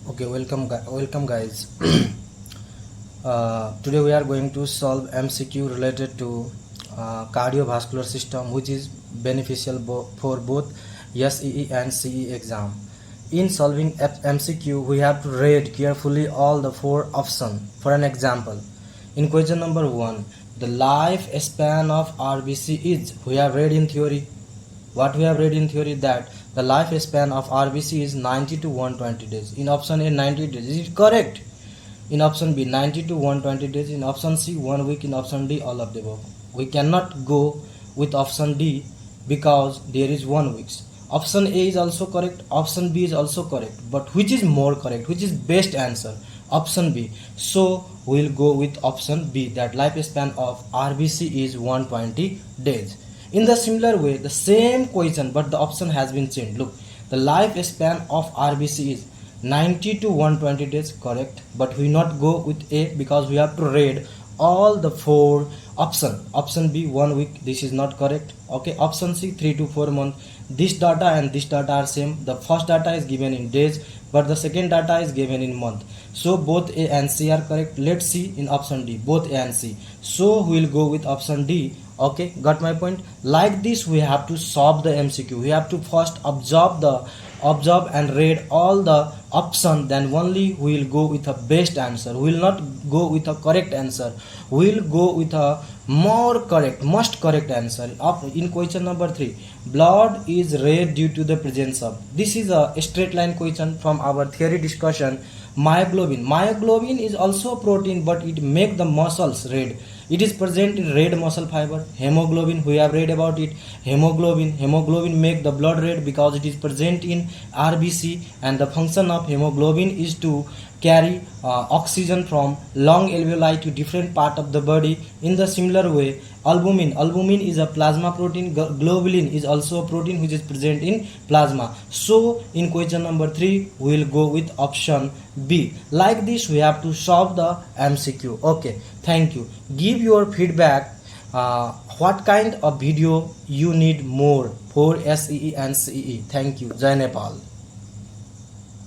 Okay, welcome guys. Today we are going to solve MCQ related to cardiovascular system, which is beneficial for both SEE and CE exam. In solving MCQ, we have to read carefully all the four options. For an example, in question number 1, the life span of RBC is, we have read in theory. What we have read in theory, that the lifespan of RBC is 90 to 120 days. In option A, 90 days. Is it correct? In option B, 90 to 120 days. In option C, 1 week. In option D, all of the above. We cannot go with option D because there is 1 week. Option A is also correct. Option B is also correct. But which is more correct? Which is best answer? Option B. So we will go with option B, that lifespan of RBC is 120 days. In the similar way, the same question, but the option has been changed. Look, the lifespan of RBC is 90 to 120 days, correct, but we not go with A because we have to read all the four option. Option B, 1 week, this is not correct. Okay, option C, 3 to 4 months. This data and this data are same. The first data is given in days, but the second data is given in month. So both A and C are correct. Let's see in option D, both A and C. So we will go with option D. Okay, got my point? Like this, we have to solve the MCQ. We have to first observe and read all the option, then only we will go with a best answer. We will not go with a correct answer. We will go with a more correct, most correct answer. In question number 3, blood is red due to the presence of, this is a straight line question from our theory discussion. Myoglobin is also a protein, but it make the muscles red. It is present in red muscle fiber. Hemoglobin, we have read about it. Hemoglobin make the blood red because it is present in RBC, and the function of hemoglobin is to carry oxygen from lung alveoli to different part of the body. In the similar way, albumin is a plasma protein. Globulin is also a protein which is present in plasma. So in question number 3, we will go with option B. Like this, we have to solve the MCQ. Okay, thank you. Give your feedback. What kind of video you need more for SEE and CE. Thank you. Jai Nepal.